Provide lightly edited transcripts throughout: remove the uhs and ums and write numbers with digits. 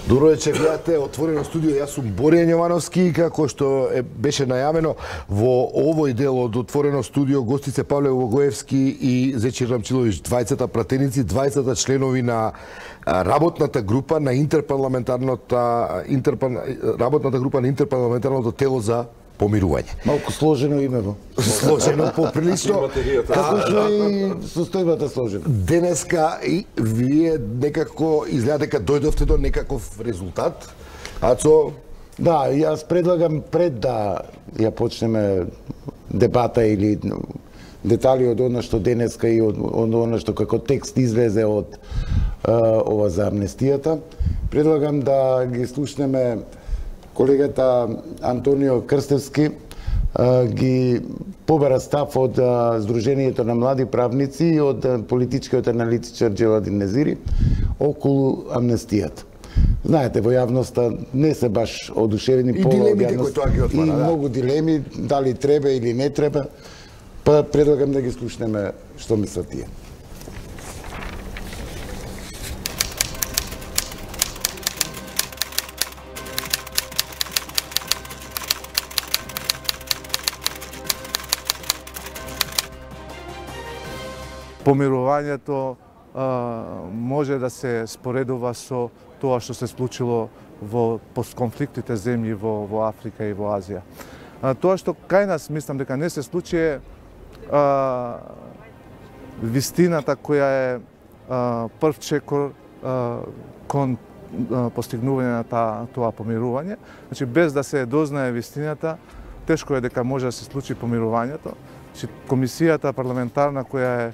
Добро вечер, гледате Отворено студио. Јас сум Боријан Јовановски, како што беше најавено во овој дел од Отворено студио гости се Павле Вогоевски и Зечир Рамчилович, двајцата пратеници, двајцата членови на работната група на работната група на интерпарламентарното тело за помирување. Малку сложено име во. Сложено поприлично. Како што и состојбата сложена. Денеска и вие некако изгледа дека дојдовте до некаков резултат. Ацо? Да, јас предлагам пред да ја почнеме дебата или детали од она што денеска и од она што како текст излезе од ова за амнестијата, предлагам да ги слушнеме колегата Антонио Крстевски, ги побара став од Сдруженијето на млади правници и од политичкиот аналитичар Джеладин Незири околу амнестијата. Знаете, во јавноста не се баш одушевени по дилемите кои тоа ги отвара. И многу дилеми, дали треба или не треба, па предлагам да ги слушнеме што мислат тие. Помирувањето може да се споредува со тоа што се случило во постконфликтните земји во Африка и во Азија. Тоа што кај нас мислам дека не се случи е вистината која е прв чекор кон постигнување на тоа помирување. Значи, без да се дознае вистината, тешко е дека може да се случи помирувањето. Значи, комисијата парламентарна која е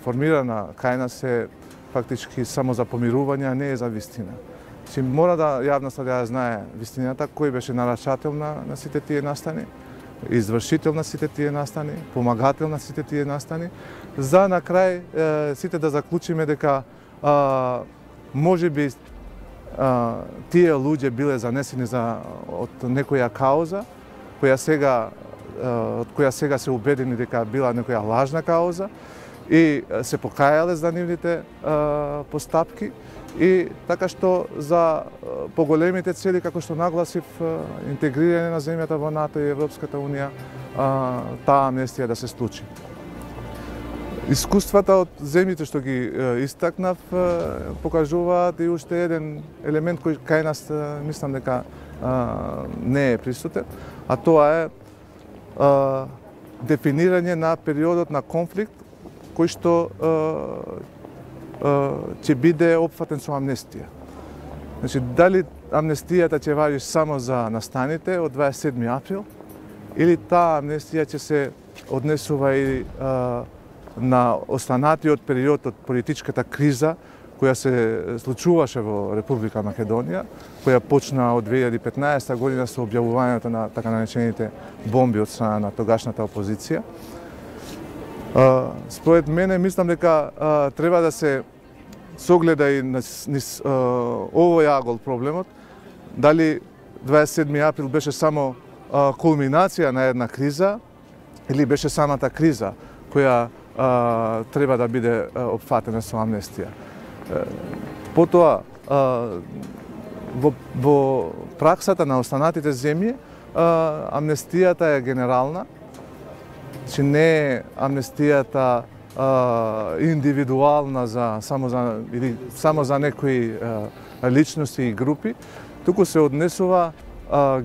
формирана кај нас е фактички само за помирување, а не е за вистина. Значи, мора да јавноста да ја знае вистината, кој беше нарачател на сите тие настани, извршител на сите тие настани, помагател на сите тие настани, за на крај сите да заклучиме дека можеби тие луѓе биле занесени од некоја кауза, од која сега се убедени дека била некоја лажна кауза и се покајале за нивните постапки и така што за поголемите цели, како што нагласив, интегрирање на земјата во НАТО и Европската Унија, таа амнестија да се случи. Искуствата од земјите што ги истакнав покажуваат и уште еден елемент кој кај нас мислам дека не е присутен, а тоа е дефинирање на периодот на конфликт кој што ќе биде опфатен со амнестија. Значи, дали амнестијата ќе важи само за настаните од 27 април или таа амнестија ќе се однесува и на останатиот период од политичката криза која се случуваше во Република Македонија, која почна од 2015 година со објавувањето на така наречените бомби од страна на тогашната опозиција. Според мене, мислам дека треба да се согледа и низ овој агол проблемот, дали 27 април беше само кулминација на една криза или беше самата криза која треба да биде опфатена со амнестија. Потоа, во праксата на останатите земји, амнестијата е генерална, че не е амнестијата индивидуална само за некои личности и групи, туку се однесува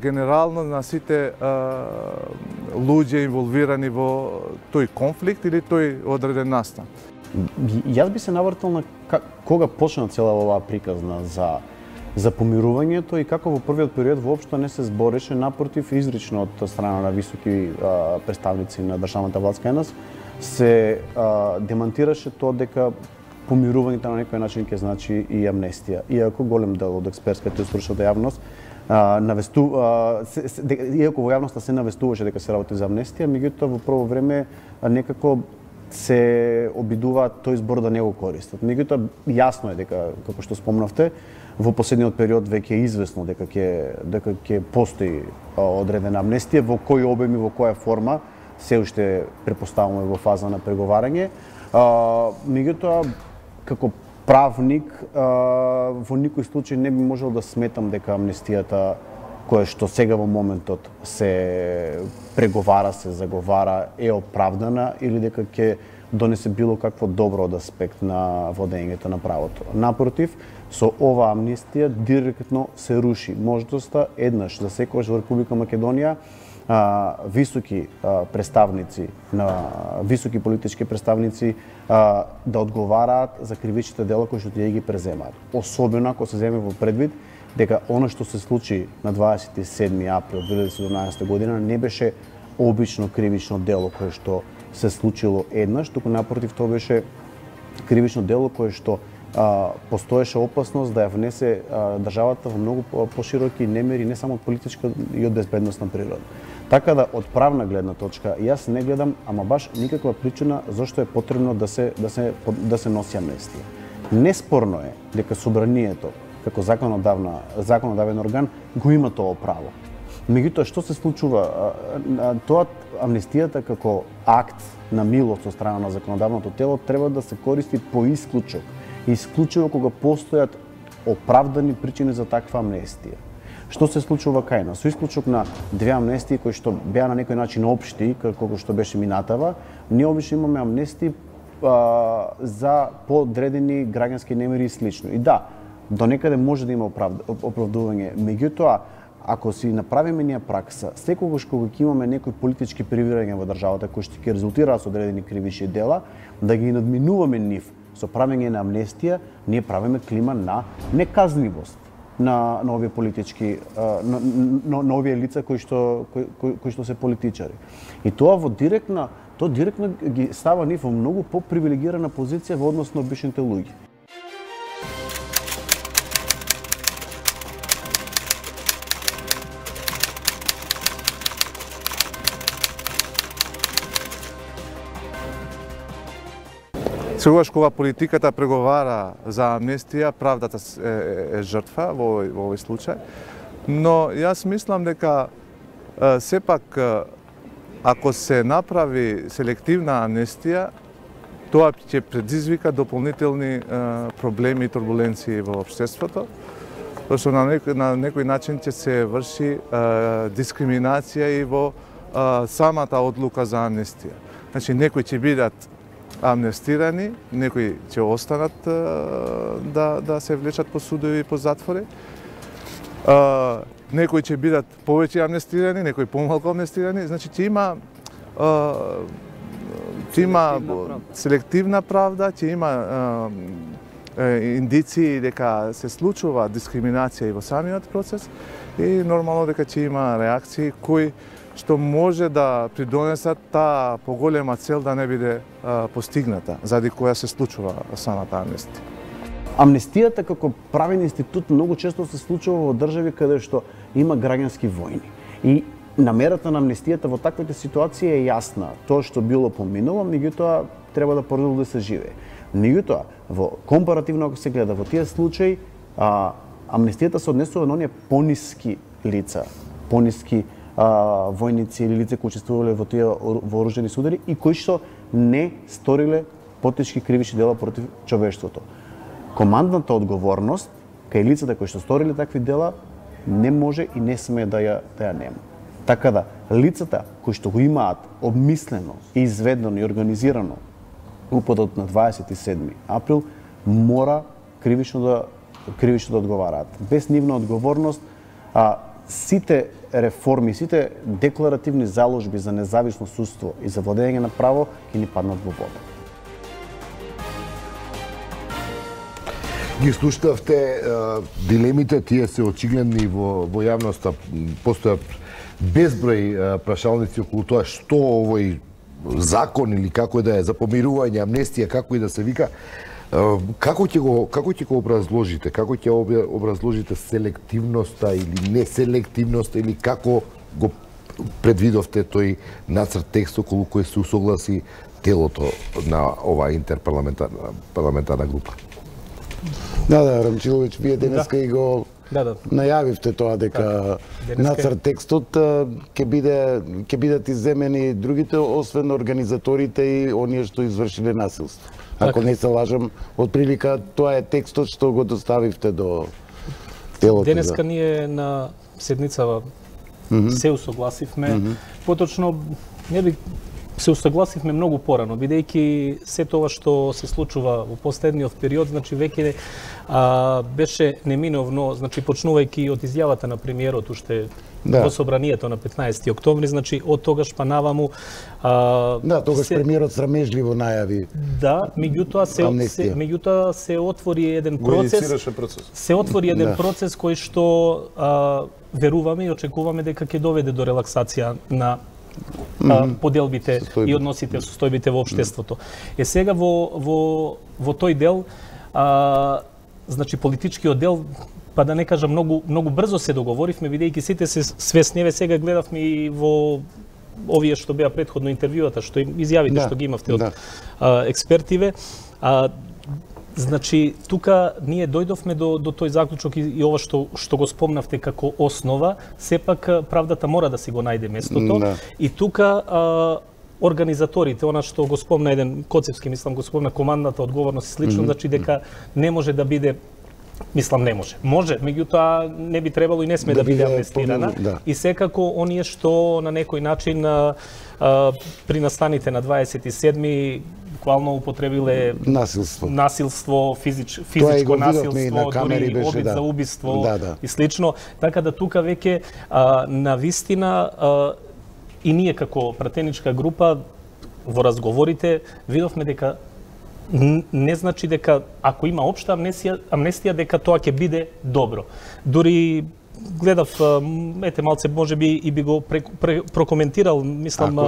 генерално на сите луѓе инволвирани во тој конфликт или тој одреден настан. Јас би се навртал на кога почна цела оваа приказна за помирувањето и како во првиот период воопшто не се збореше, напротив, изрично од страна на високи представници на државната власт кај нас се демантираше тоа дека помирувањето на некој начин ќе значи и амнестија. Иако голем дел од експертската и стручната јавност иако во јавноста се навестуваше дека се работи за амнестија, меѓутоа во прво време некако се обидуваат тој збор да не го користат. Меѓутоа јасно е дека, како што спомнавте, во последниот период веќе е известно дека ќе постои одредена амнестија, во кој обем и во која форма се уште претпоставуваме во фаза на преговарање. Меѓутоа, како правник, во никој случај не би можел да сметам дека амнестијата која што сега во моментот се преговара, се заговара, е оправдана или дека ќе донесе било какво добро од аспект на водењето на правото. Напротив, со ова амнестија директно се руши можноста еднаш за секогаш во Република Македонија високи представници високи политички представници да одговараат за кривичните дела кои што тие ги преземаат. Особено ако се земе во предвид дека она што се случи на 27 април 2017 година не беше обично кривично дело кое што се случило еднаш, туку напротив тоа беше кривично дело кое што постоеше опасност да ја внесе државата во многу пошироки немери, не само од политичка и од безбедносна природа. Така да, од правна гледна точка, јас не гледам, ама баш никаква причина зашто е потребно да се носи амнестија. Неспорно е дека собранието, како законодавен орган, го има тоа право. Меѓутоа, што се случува? Тоа амнестијата како акт на милост од страна на законодавното тело треба да се користи по исклучок. Исклучиво кога постојат оправдани причини за таква амнестија. Што се случува кај нас? Со исклучок на две амнестии кои што беа на некој начин општи, како што беше минатава, ние обично имаме амнестии за подредени граѓански немири и слично. И да, до некаде може да има оправдување. Меѓутоа, ако си направиме ние пракса, секогаш кога ќе имаме некои политички превирања во државата кои што ќе резултираат со одредени кривични дела, да ги надминуваме нив со правење на амнестија, ние правиме клима на неказнивост на овие политички на овие лица кои што се политичари. И тоа директно ги става нив во многу попривилегирана позиција во однос на обичните луѓе. Сегогаш кога политиката преговара за амнестија, правдата е жртва во овој случај. Но јас мислам дека сепак ако се направи селективна амнестија, тоа ќе предизвика дополнителни проблеми и турбуленции во општеството, зашто на некој начин ќе се врши дискриминација и во самата одлука за амнестија. Значи, некои ќе бидат амнестирани, некои ќе останат да се влечат по судови и по затвори. Некои ќе бидат повеќе амнестирани, некои помалку амнестирани. Значи ќе има селективна правда, ќе има индиции дека се случува дискриминација и во самиот процес и нормално дека ќе има реакции кои што може да придонесат таа поголема цел да не биде постигната, заради која се случува самата амнестија. Амнестијата како правен институт многу често се случува во држави каде што има граѓански војни. И намерата на амнестијата во таквите ситуации е јасна. Тоа што било поминало, меѓутоа треба да продолжи да се живее. Меѓутоа, во компаративно ако се гледа во тие случаи, амнестијата се однесува на оние пониски лица, пониски војници или лица кои учествувале во тие вооружени судари и кои што не сториле потешки кривични дела против човештвото. Командната одговорност кај лицата кои што сториле такви дела не може и не смее да ја нема. Така да, лицата кои што го имаат обмислено, изведено и организирано упадот на 27 април мора кривично да одговараат. Без нивна одговорност сите реформи, сите декларативни заложби за независно судство и за владење на право ќе ни паднат во вода. Ги слушнавте дилемите, тие се очигледни во јавноста, постојат безброј прашалници околу тоа што овој закон или како да е за помирување, амнестија, како и да се вика. Како ќе го образложите? Како ќе образложите селективноста или неселективноста или како го предвидовте тој нацрт текст околу кој се усогласи телото на оваа интерпарламентарна група? Да, Рамчиловиќ, вие денеска и го најавивте тоа дека нацрт текстот ќе бидат изземени другите, освен организаторите и оние што извршиле насилство. Ако не се лажам, отприлика тоа е текстот што го доставивте до телото. Денеска ние на седницава се усогласивме. Поточно не би се усогласивме многу порано, бидејќи се тоа што се случува во последниот период, значи веќе беше неминовно, значи почнувајќи од изјавата на премиерот уште во собранието на 15 октомври, значи од тогаш па наваму тогаш премиерот срамежливо најави. Да, меѓутоа се отвори еден процес. Се отвори еден процес кој што веруваме и очекуваме дека ќе доведе до релаксација на поделбите и односите, состојбите во општеството. Сега во тој дел, значи политичкиот дел, па да не кажам многу брзо се договоривме, бидејќи сите се свесни, сега гледавме и во овие што беа претходно интервјуата, што изјавите што ги имавте од експертиве. Значи, тука ние дојдовме до тој заклучок и ова што го спомнавте како основа, сепак правдата мора да си го најде местото. И тука организаторите, она што го спомна еден Коцевски, мислам го спомна, командната одговорност и слично, значи дека не може да биде, мислам не може. Може, меѓутоа не би требало и не сме да биде амнестирана. И секако оние што на некој начин при настаните на 27-ми буквално употребиле насилство, физичко насилство, дури обид за убиство и слично. Така да тука веќе на вистина и ние како пратеничка група во разговорите видовме дека не значи дека ако има општа амнестија дека тоа ќе биде добро. Дури гледав, малце можеби и би го прокоментирал, мислам,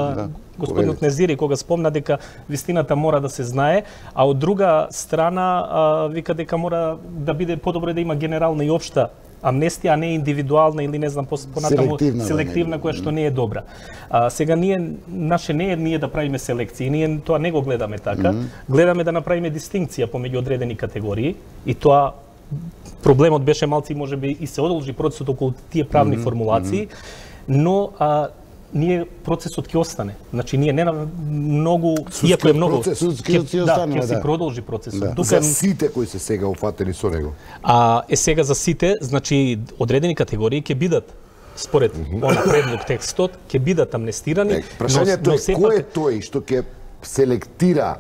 господинот Незири кога спомна дека вистината мора да се знае, а од друга страна вика дека мора да биде подобро да има генерална и општа амнестија, а не индивидуална или не знам понатаму селективна која што не е добра. Сега наше не е ние да правиме селекции, ние тоа не го гледаме така. Гледаме да направиме дистинкција помеѓу одредени категории и тоа проблемот беше малци можеби и се одолжи процесот околу тие правни формулации, но ние процесот ќе остане. Значи ние не многу, иако е многу, ќе се продолжи процесот. За сите кои се сега уфатени со него. Сега за сите, значи одредени категории ќе бидат според предлог текстот ќе бидат амнестирани. Прашањето е кој е тој што ќе селектира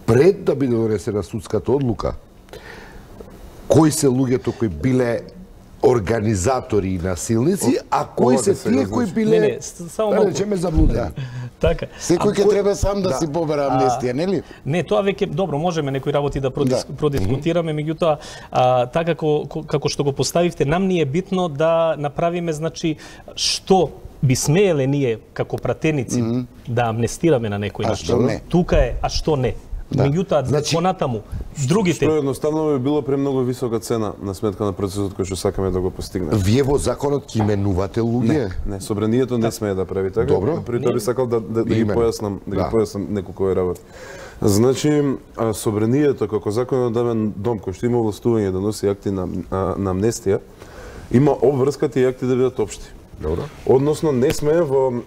пред да биде донесена судската одлука? Кои се луѓето кои биле организатори и насилници, а кои се тие кои биле, да речеме, заблудени? Така. Секој ќе треба сам да си побера амнестија, нели? Не, тоа веќе добро можеме некои работи да продискутираме, меѓутоа така како што го поставивте, нам ни е битно да направиме, значи, што би смееле ние како пратеници да амнестираме на некој начин. Тука е, а што не? Меѓутоа, понатаму, другите... Што едноставно би било премногу висока цена на сметка на процесот кој што сакаме да го постигнеме. Вие во законот ќе именувате луѓе? Не, собранието не смее да прави така. Добро. При тоа би сакал да ги појаснам неколку работи. Значи, собранието како законодавен дом кој што има овластување да носи акти на амнестија, има обврска тие акти да бидат општи. Добро. Односно, не смее во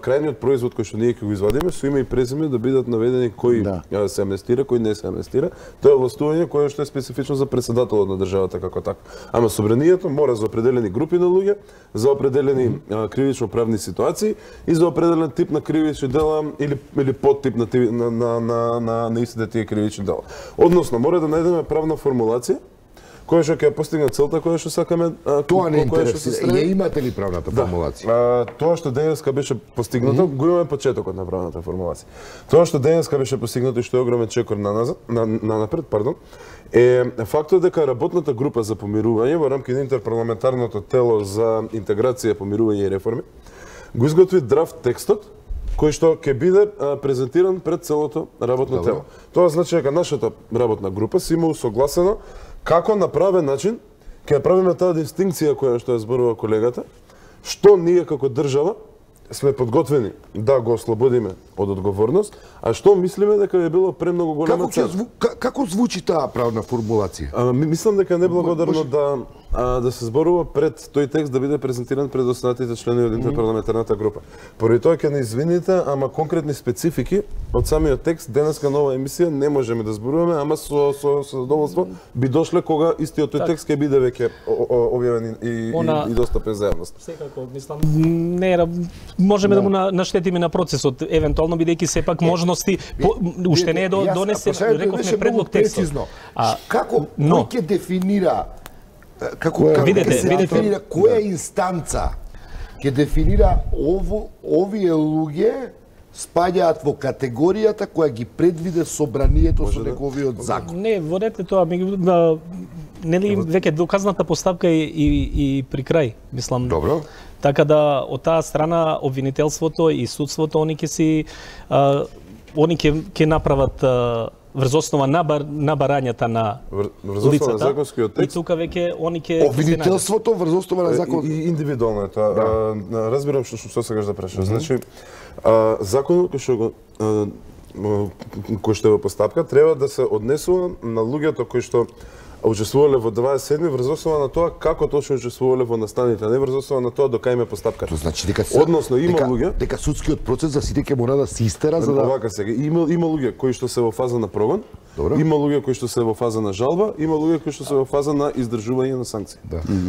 крајниот производ кој што ние ќе го извадиме, со име и презиме да бидат наведени кој се амнестира, кој не се амнестира. Тоа е властување кое што е специфично за председателот на државата како така. Ама собранието мора за определени групи на луѓе, за определени кривично-правни ситуации и за определен тип на кривични дела или подтип на истите тие кривични дела. Односно, мора да најдеме правна формулација која што ќе постигне целта која што сакаме. Тоа не интересира. Ја имате ли правната формулација? Тоа што денеска беше постигнато, го имаме почетокот на правната формулација. Тоа што денеска беше постигнато и што е огромен чекор напред, е фактот дека работната група за помирување во рамки на интерпарламентарното тело за интеграција, помирување и реформи го изготви драфт текстот кој што ќе биде презентиран пред целото работно тело. Тоа значи дека нашата работна група си има усогласено како на правен начин ќе правиме таа дистинкција која што ја зборува колегата, што ние како држава сме подготвени да го ослободиме од одговорност, а што мислиме дека е било премногу голема цена. Како звучи таа правна формулација? Мислам дека е неблагодарно да се зборува пред тој текст да биде презентиран пред останатите членови од интерпарламентарната група. Поради тоа ќе не извините, ама конкретни специфики од самиот текст денеска нова емисија не можеме да зборуваме, ама со задоволство би дошле кога истиот тој текст ќе биде веќе објавен и достапен за јавност. Секако, мислам, не можеме да му наштетиме на процесот, евентуално бидејќи сепак можности уште не е донесен, рековме предлог текстот. Како кој ќе дефинира дефинира која инстанца ќе дефинира овие луѓе спаѓаат во категоријата која ги предвиде собранието со неговиот закон. Не, водете тоа, нели веќе доказната постапка и при крај, мислам. Добро. Така да од таа страна обвинителството и судството они ќе направат врз основа на барањата на лицата. На законскиот текст. И тука веќе они ќе обвинителството врз основа на закон и индивидуално е тоа. Разбирам што сакаш да прашаш. Значи законот кој што е во постапка треба да се однесува на луѓето кои што учествувале во 27 врз основа на тоа како точно учествувале во настаните, не врз основа на тоа до кај ме постапката. Тоа значи дека односно има луѓе дека судскиот процес за сите ќе мора да се истера за да овака сега има луѓе кои што се во фаза на прогон, има луѓе кои што се во фаза на жалба, има луѓе кои што се во фаза на издржување на санкции.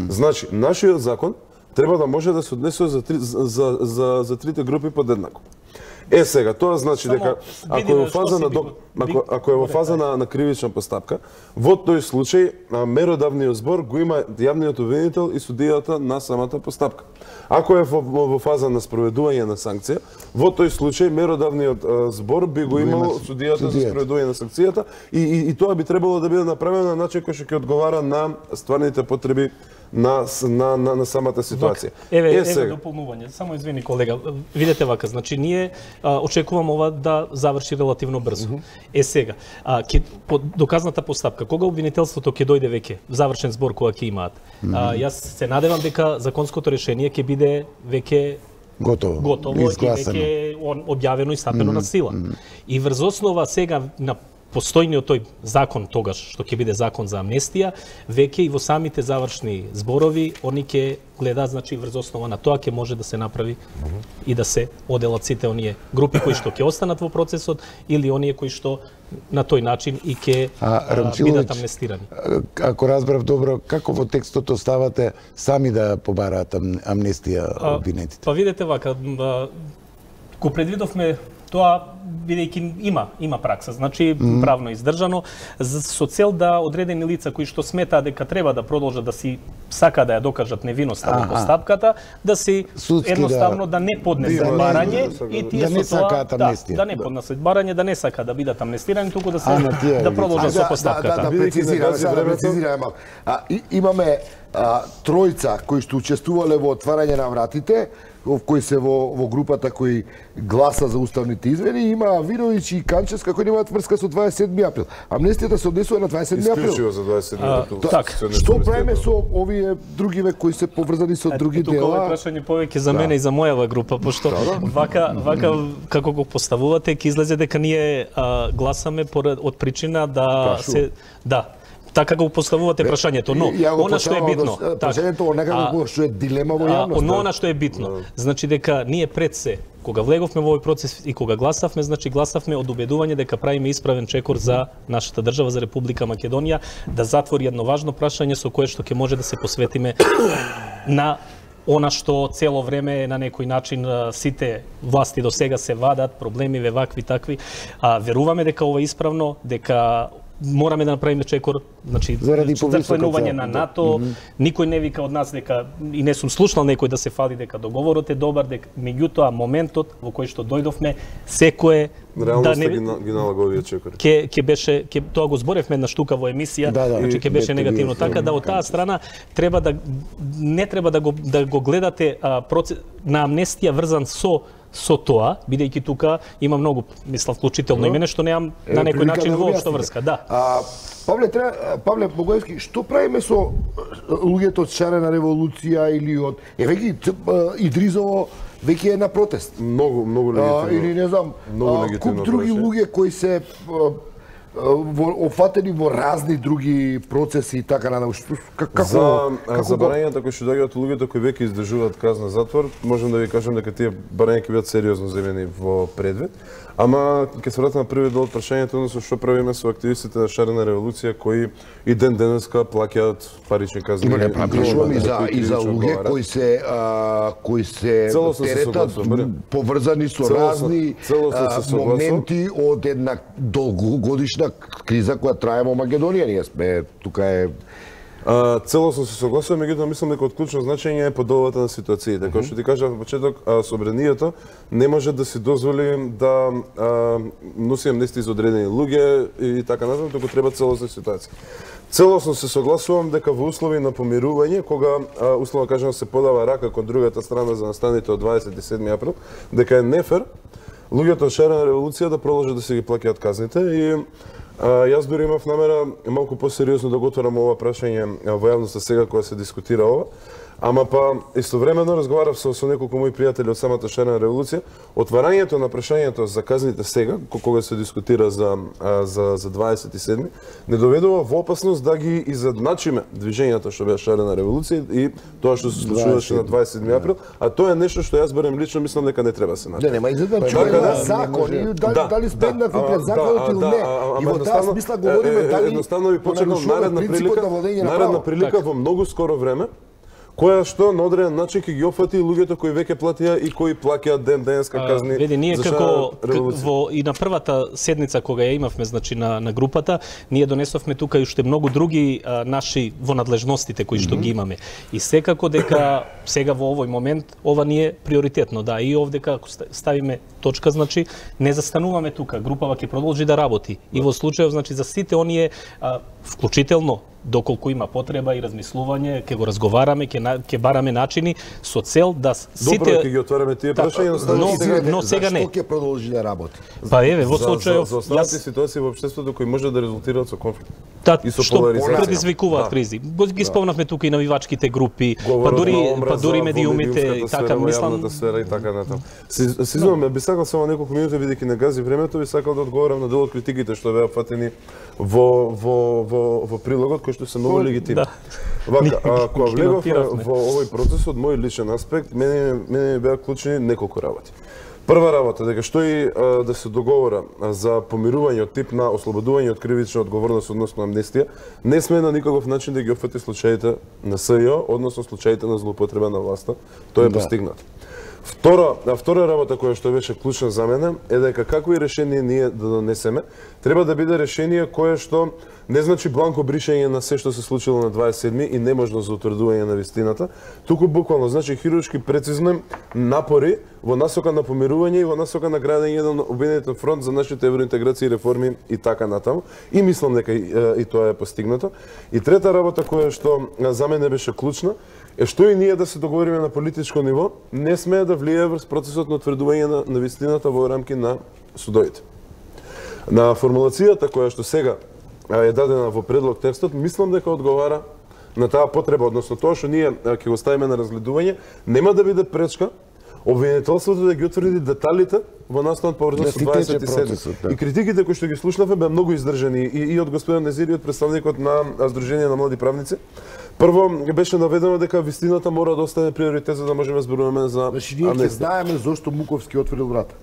Значи нашиот закон треба да може да се однесува за трите групи подеднакво. Сега, тоа значи дека ако е во фаза на кривична постапка, во тој случај меродавниот збор го има јавниот обвинител и судијата на самата постапка. Ако е во фаза на спроведување на санкција, во тој случај меродавниот збор би го имал судијата за спроведување на санкцијата и тоа би требало да биде направено на начин кој што ќе одговара на стварните потреби на самата ситуација. Еве дополнување. Само извини колега, видете вака, значи ние очекувам ова да заврши релативно брзо. Сега, по доказната постапка, кога обвинителството ќе дојде веќе завршен збор кога ќе имаат. Јас се надевам дека законското решение ќе биде веќе готово и веќе објавено и стапено на сила. И врз основа сега на постојниот тој закон тогаш, што ќе биде закон за амнестија, веќе и во самите завршни зборови, они ќе гледаат, значи, врз основа на тоа ќе може да се направи и да се оделат сите оние групи кои што ќе останат во процесот или оние кои што на тој начин и ќе бидат амнестирани. Ако разбрав добро, како во текстот оставате сами да побараат амнестија обвинетите? Па видете вака, го предвидовме тоа бидејќи има пракса, значи правно издржано со цел да одредени лица кои што сметаат дека треба да продолжат да си сака да ја докажат невиноста во постапката, да си едноставно да не поднесат барање и тие со тоа да не поднесат барање, да не сака да бидат амнестирани, туку да се да продолжат со постапката. Да прецизираме. Имаме тројца кои што учествувале во отварање на вратите, кои се во групата кои гласа за уставните измени, има Вировиќ и Канчевска кои немаат врска со 27 април. Амнестијата се однесува на 27 април. Исклучиво за 27 април. Што правиме со овие другиве кои се поврзани со други дела? Тука е прашање повеќе за мене и за мојава група, пошто вака како го поставувате, ќе излезе дека ние гласаме од причина да се така го поставувате прашањето, но она што е битно, прашањето некако што е дилема во јавноста. Но она што е битно, значи дека ние пред се кога влеговме во овој процес и кога гласавме, значи гласавме од убедување дека правиме исправен чекор за нашата држава, за Република Македонија, да затвори едно важно прашање со кое што ќе може да се посветиме на она што цело време на некој начин сите власти до сега се вадат, проблеми вакви такви. Веруваме дека ова е исправно, дека мораме да направиме чекор, значи за членување на НАТО. Никој не вика од нас дека и не сум слушнал некој да се фали дека договорот е добар, дека меѓутоа моментот во кој што дојдовме секое да не ги налага овие чекори. Ќе беше тоа го зборевме една штука во емисија, значи ќе беше негативно, така да од таа страна не треба да го гледате процес на амнестија врзан со тоа, бидејќи тука има многу, мислам, вклучително и мене што немам на некој начин воопшто врска. Павле Богоевски, што правиме со луѓето од Шарена револуција или од Идризово веќе е на протест? Многу легитимно. Или не знам, куп други луѓе кои се офатени во разни други процеси и така натаму. Како за барањата кои што доаѓаат луѓето кои веќе издржуваат казна затвор, можам да ви кажам дека тие барања ќе бидат сериозно земени во предвид. Ама ќе се вратам на првиот дел од прашањето, односно што правиме со активистите на Шарена револуција кои и ден денеска плаќаат парични казни. Не прашувам и за луѓе кои се теретат поврзани со разни моменти од една долгогодишна криза која трае во Македонија. Ние сме тука Целосно се согласувам, меѓутоа мислам дека од клучно значење е подолбата на ситуациите. Како што ти кажав во почеток, собранието не може да си дозволи да носи амнестии за одредени луѓе и така натаму, туку треба целосна ситуација. Целосно се согласувам дека во услови на помирување, кога условно кажано се подава рака кон другата страна за настаните од 27 април, дека е нефер луѓето од Шарена револуција да продолжат да се ги плаќаат казните и јас дури имав намера малку посериозно да го отворам ова прашање во јавноста сега кога се дискутира ова, ама па истовремено разговарав со неколку мои пријатели од самата Шарена револуција, отварањето на прашањето за казните сега, кога се дискутира за 27, не доведува во опасност да ги изедначиме движењата што беа Шарена револуција и тоа што се случуваше на 27 април, а тоа е нешто што јас барем лично мислам дека не треба се направи. Не, нема изедначување закони, дали спреднати пред законот или не. И во таа смисла говориме дали едноставно ви почекам наредна прилика во многу скоро време, која што на одреден начин ќе ги опфати луѓето кои веќе платија и кои плаќаат ден денеска казни. Види, ние како и на првата седница кога ја имавме значи на групата, ние донесовме тука и уште многу други наши во надлежностите кои што ги имаме. И секако дека сега во овој момент ова ни е приоритетно, да, и овде како ставиме точка, значи не застануваме тука, групава ќе продолжи да работи. И во случајов значи за сите оние вклучително доколку има потреба и размислување, ќе го разговараме, ќе бараме начини со цел да сите Добро, ќе ги отвараме тие прашања, но сега не. Зашто ќе продолжи да работи? Па еве, во случајов за останати ситуации во општеството кои може да резултираат со конфликт. И со поларизација. Што предизвикуваат кризи. Ги спомнавме тука и навивачките групи, па дури медиумите и така мислам. И така натаму. Сезон би сакал само неколку минути бидејќи не гази времето, би сакал да одговорам на дел од критиките што беа фатени во прилогот кои што се многу легитимни. Вака, кога влегов во овој процес од мој личен аспект, мене беа клучни неколку работи. Прва работа, дека што и да се договора за помирување од тип на ослободување од кривична одговорност односно амнестија, не сме на никаков начин да ги опфати случаите на СЈО, односно случаите на злоупотреба на власта. Тоа е постигнато. Втора работа која што беше клучна за мене е дека како и решение ние да донесеме, треба да биде решение кое што не значи бланко бришење на се што се случило на 27 и неможност за утврдување на вистината, туку буквално значи хируршки прецизни напори во насока на помирување и во насока на градење на обединетен фронт за нашите евроинтеграции, реформи и така натаму. И мислам дека и тоа е постигнато. И трета работа која што за мене беше клучна е што и ние да се договориме на политичко ниво, не смее да влијае врз процесот на утврдување на вистината во рамки на судовите. На формулацијата која што сега е дадена во предлог текстот, мислам дека одговара на таа потреба, односно тоа што ние ќе го ставиме на разгледување, нема да биде пречка обвинителството да ги утврди деталите во настанот поврзан со 27. И критиките кои што ги слушнавме беа многу издржани и од господин Незири, од представникот на Сдружение на млади правници. Прво беше наведено дека вистината мора да остане приоритет за да можеме зборуваме за амнестија. Ние ќе знаеме зошто Муковски отворил врата.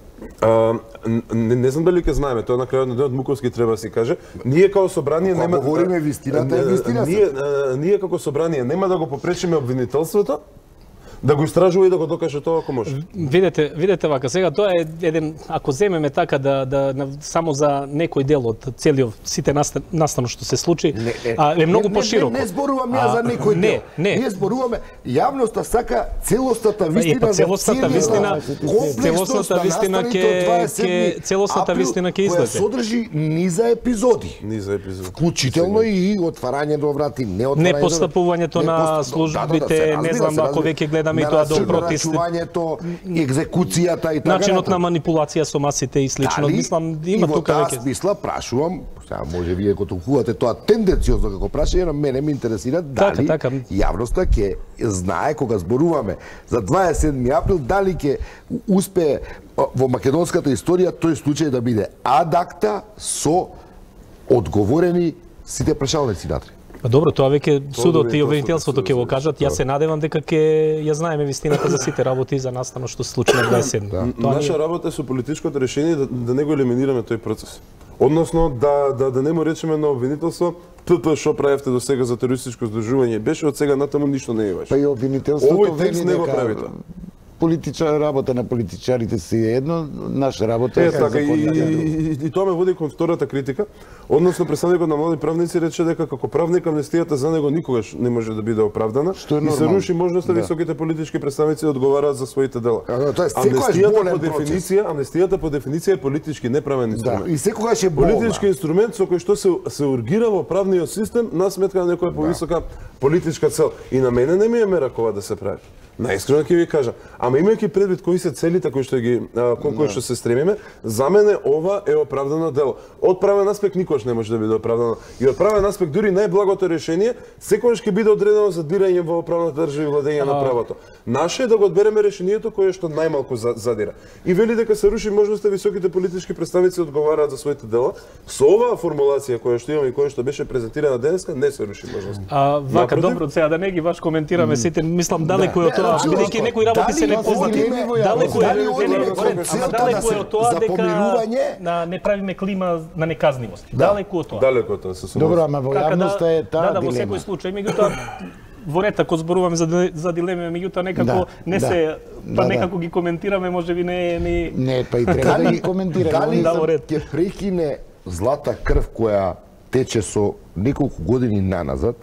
Не знам дали ќе знаеме, тоа на крајот на денот Муковски треба да си каже. Ние како собрание нема да говориме вистината е вистина. Ние како собрание нема да го попречиме обвинителството да го истражува и да го докаже тоа ако може. Видете вака, сега тоа е еден, ако земеме така само за некој дел од целиот сите настано што се случи, е многу пошироко. Не зборувам ја за некој дел. Ние зборуваме јавноста сака целосната вистина за целосната вистина ќе излезе. Која содржи низа епизоди. Вклучително и отварање до врати, не отварање. Не постапувањето на службите, не знам ако веќе гледаме и тоа до протести, екзекуцијата и така. Начинот на манипулација со масите и слично, мислам има тука веќе. И во таа смисла прашувам, сега може вие го толкувате тоа тенденциозно како прашање, но мене ме интересира дали јавноста ќе знае кога зборуваме за 27 април дали ќе успее во македонската историја тој случај да биде ад акта со одговорени сите прашалници натре. Па добро, тоа веќе судот и обвинителството ќе го кажат. Јас се надевам дека ќе ја знаеме вистината за сите работи за настано што се случи на 27. Наша работа е со политичкото решение да не го елиминираме тој процес. Односно да не му речеме на обвинителство што правевте до сега за терористичко здружување беше, од сега натаму ништо не е ваше. Па и обвинителството Овој текст не го правите. Работа на политичарите си е едно, наша работа е така и тоа ме води кон втората критика, односно представникот на млади правници рече дека како правник амнестијата за него никогаш не може да биде оправдана и се руши можноста високите политички представници да одговараат за своите дела. Амнестијата по дефиниција е политички неправен инструмент. И секогаш е болна. Политички инструмент со кој што се ургира во правниот систем на сметка на некоја повисока политичка цел. И на мене не ми е меракова да се прави. Наискрено ќе ви кажам, ама имајќи предвид кои се целите кои што кон кои што се стремиме, за мене ова е оправдано дело. Од правен аспект никош не може да биде оправдано. И од правен аспект дури најблагото решение секогаш ќе биде одредено за дирање во правната држава и владење на правото. Наше е да го одбереме решението кое што најмалку задира. И вели дека се руши можноста високите политички представници одговараат за своите дела. Со оваа формулација која што имаме и која што беше презентирана денеска, не се руши можноста. Вака, добро, сега да не ги баш коментираме сите, мислам далеко е од тоа, бидејќи некои работи се непознати. Далеко е од тоа дека не правиме клима на неказнивост. Далеко од тоа. Далеко од тоа се согласувам. Добро, ама во јавноста е таа дилема. Да, во секој случај, меѓутоа во ред ако зборуваме за дилеми, меѓутоа некако не се некако ги коментираме, можеби не е ни не, па и треба да ги коментираме. Дали ќе прекине злата крв која тече со неколку години наназад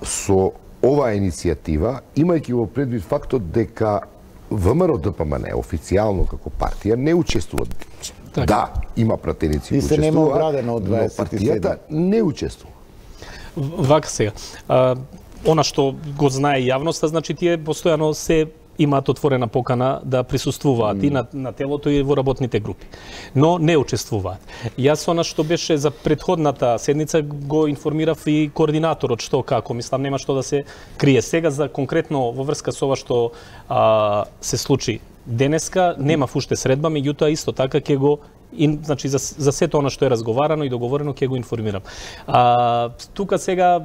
со оваа иницијатива, имајќи во предвид фактот дека ВМРО ДПМН официјално како партија не учествува. Да, има пратеници кои учествуваат, нема оградено од 27. Но партијата не учествува. Вака сега, она што го знае јавноста, значи тие постојано се имаат отворена покана да присуствуваат и на телото и во работните групи, но не учествуваат. Јас она што беше за претходната седница го информирав и координаторот што како, мислам нема што да се крие. Сега за конкретно во врска со ова што се случи денеска, немав уште средба, меѓутоа исто така ќе го значи за сето она што е разговарано и договорено ќе го информирам. Тука сега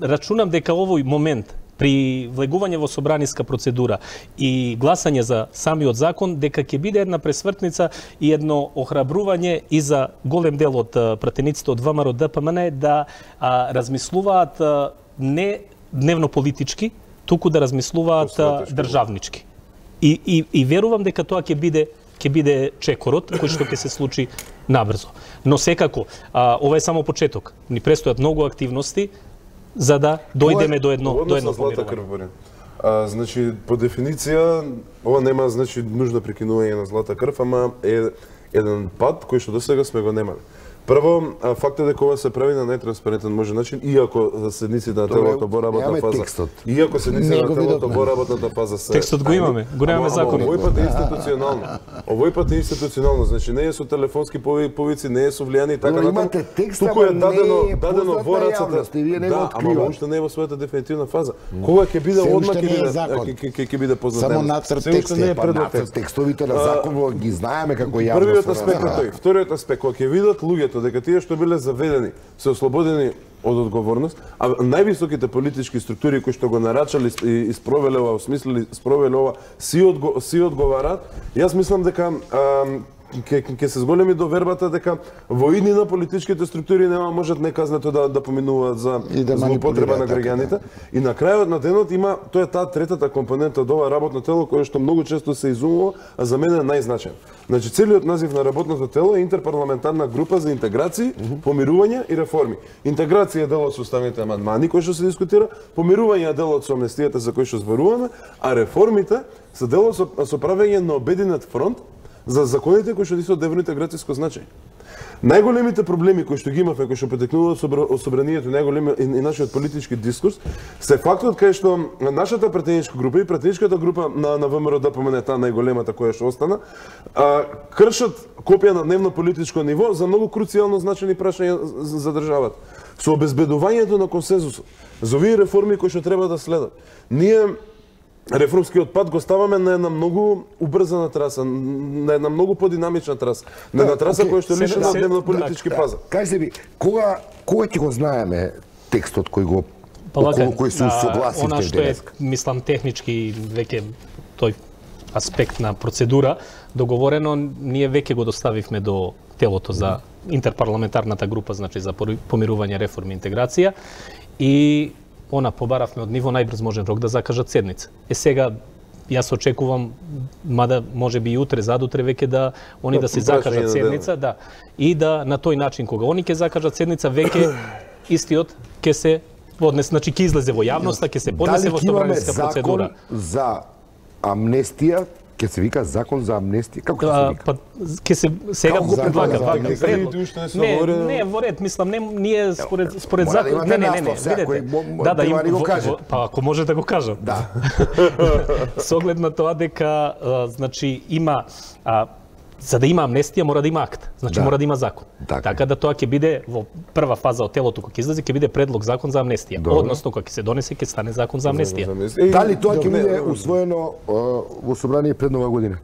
рачунам дека овој момент при влегување во собраниска процедура и гласање за самиот закон, дека ќе биде една пресвртница и едно охрабрување и за голем дел од пратениците од ВМРО ДПМН да размислуваат не дневно политички, туку да размислуваат државнички. И верувам дека тоа ќе биде чекорот кој што ќе се случи набрзо. Но секако, ова е само почеток. Ни престојат многу активности за да дојдеме до едно помирување. Значи по дефиниција ова нема значи нужно прекинување на злата крв, ама е еден пат кој што досега сме го немале. Прво, фактот е дека ова се прави на најтранспарентен можен начин, иако седниците на телото во работна фаза. Иако седниците на телото во работната фаза се. Текстот го имаме, го немаме законот. Овој пат е институционално. Овој пат е институционално, значи не е со телефонски повици, не е со влијани и така натаму. Туку е дадено во рацете. Да, ама уште не е во својата дефинитивна фаза. Кога ќе биде одмак ќе биде познат. Само нацрт текст е пред текстовите на закон ги знаеме како јавно. Првиот аспект е тој. Вториот аспект кога ќе видат луѓето дека тие што биле заведени се ослободени од одговорност, а највисоките политички структури кои што го нарачале и спровеле ова, осмислили, спровеле ова, си одговараат. Јас мислам дека ќе се зголеми довербата дека во иднина политичките структури нема можат неказнето да поминуваат за злоупотреба на граѓаните. И на крајот на денот има, тоа е таа третата компонента од ова работно тело која што многу често се изумува, а за мене е најзначаен. Значи целиот назив на работното тело е интерпарламентарна група за интеграција, помирување и реформи. Интеграција е делот со уставните амандмани кои што се дискутира, помирување е делот со амнестијата за кој што зборуваме, а реформите се делот со правење на обединет фронт за законите кои што се од евроинтеграцијско значај. Најголемите проблеми кои што ги имавме, кои што потекнуваат од собранието и нашиот политички дискурс, се фактот кај што нашата пратеничка група и пратеничката група на ВМРО ДПМН, таа најголемата која што остана, кршат копија на дневно политичко ниво за многу круцијално значени прашања за државата. Со обезбедувањето на консензусот за овие реформи кои што треба да следат. Ние реформскиот пат го ставаме на една многу убрзана траса, на една многу подинамична траса, на една траса која што е лишена од дневно-политички пазар. Кажете ми, кога ќе го знаеме текстот кој го околу кој се согласивте она што е, денес? мислам, технички веќе тој аспект на процедура договорено, ние веќе го доставивме до телото за интерпарламентарната група, значи за помирување, реформи и интеграција, и она побаравме од ниво најбрз можен рок да закажат седница. Сега јас очекувам, мада може би и утре, задутре веќе да они да се закажат седница, да, и да на тој начин кога они ќе закажат седница веќе истиот ќе се поднесе, значи ќе излезе во јавноста, ќе се поднесе во собраниска процедура. За амнестија, ќе се вика закон за амнестија, како ќе се вика? Па ќе се сега го предлага предлог. Не, во ред, мислам, не ние според закон, не, видете. Да, има го каже. Па ако може да го кажам. Да. Со оглед на тоа дека значи има за да има амнестија мора да има акт. Значи мора да има закон. Така да тоа ќе биде во прва фаза од телото кога ќе излезе, ќе биде предлог закон за амнестија. Односно кога ќе се донесе ќе стане закон за амнестија. Дали тоа ќе биде усвоено во собрание пред нова година?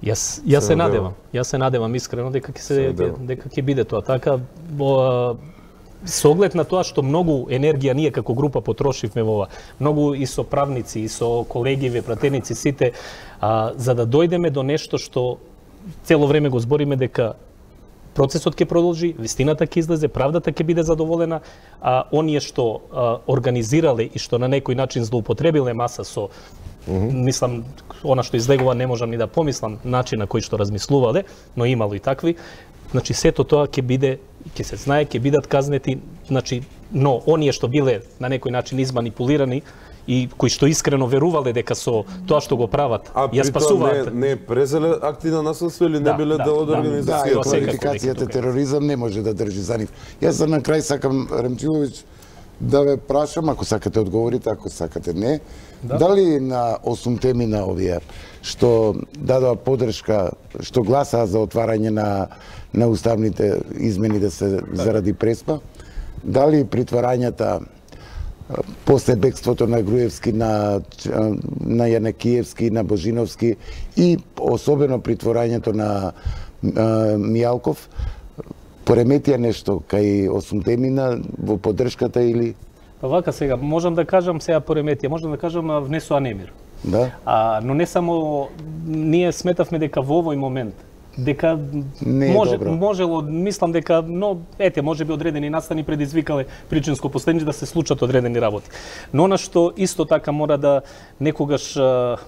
Јас се надевам. Јас се надевам искрено дека ќе биде тоа така. Со оглед на тоа што многу енергија ние како група потрошивме во ова, многу и со правници, и со колегиви, пратеници, сите, за да дојдеме до нешто што цело време го збориме дека процесот ќе продолжи, вистината ќе излезе, правдата ќе биде задоволена, а оние што организирале и што на некој начин злоупотребиле маса со мислам, она што излегува не можам ни да помислам начин на кој што размислувале, но имало и такви. Значи сето тоа ќе биде, ќе се знае, ќе бидат казнети, значи, но оние што биле на некој начин изманипулирани и кои што искрено верувале дека со тоа што го прават ја спасуваат. Не презеле акти на насилство или не биле дел од организацијата. Да, квалификацијата тероризам не може да држи за нив. Јас за на крај сакам, Ремчиловиќ, да ве прашам, ако сакате одговорите, ако сакате не, дали на 8 теми на овие што дадоа подршка, што гласаа за отварање на уставните измени да се заради Преспа, дали притварањата после бегството на Груевски, на Јанакиевски, на Божиновски и особено притворањето на Мијалков, пореметија нешто кај 8 темина во поддршката или? Па вака сега, можам да кажам сега пореметија, можам да кажам внесоа немир. Да. Но не само, ние сметавме дека во овој момент, дека можело, мислам дека, но ете, можеби одредени настани предизвикале причинско последици да се случат одредени работи. Но она што исто така мора да некогаш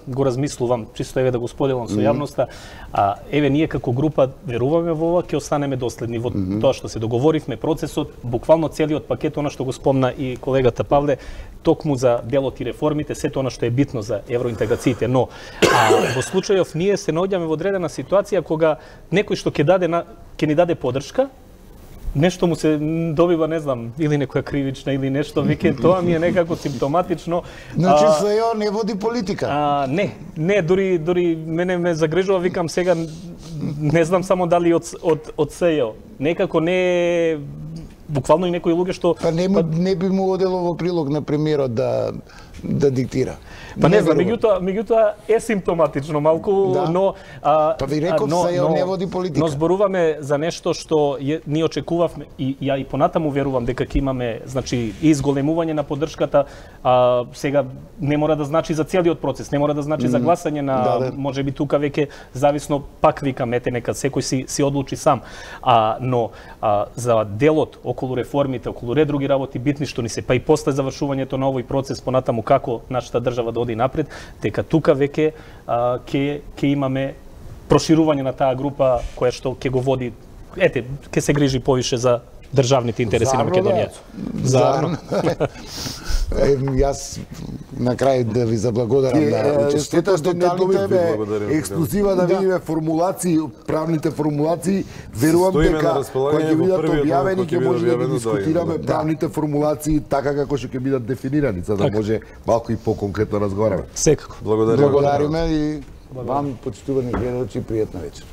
го размислувам, чисто еве да го споделам со јавноста, еве ние како група веруваме во ова, ќе останеме доследни во тоа што се договоривме, процесот, буквално целиот пакет, она што го спомна и колегата Павле, токму за делот и реформите, сето она што е битно за евроинтеграциите, но во случајов ние се наоѓаме во одредена ситуација кога некој што ќе ни даде поддршка, нешто му се добива, не знам, или некоја кривична или нешто, веќе тоа ми е некако симптоматично. Значи СЈО не води политика? Не, дури мене ме загрижува, викам сега, не знам само дали од СЈО. Некако не буквално и некои луѓе што не би му одело во прилог на премиерот да диктира. Па не знам, меѓутоа е симптоматично малку, но па ви реков СЈО не води политика. Но зборуваме за нешто што ние очекувавме и ја и понатаму верувам дека ќе имаме, значи, изголемување на поддршката, сега не мора да значи за целиот процес, не мора да значи за гласање на, можеби тука веќе зависно, пак викам, ете нека секој си одлучи сам. Но за делот околу реформите, околу ред други работи битни што ни се, па и после завршувањето на овој процес понатаму како нашата држава да оди напред, дека тука веќе ќе имаме проширување на таа група која што ќе го води, ете, ќе се грижи повише за државните интереси на Македонија. Зарно. Јас на крај да ви заблагодарам на учеството. Ексклузива да видиме формулации, правните формулации. Верувам дека кога ќе бидат објавени ќе може да ги дискутираме правните формулации така како што ќе бидат дефинирани, за да може малку и поконкретно разговараме. Секако. Благодариме и вам, почитувани гледачи, пријатна вечер.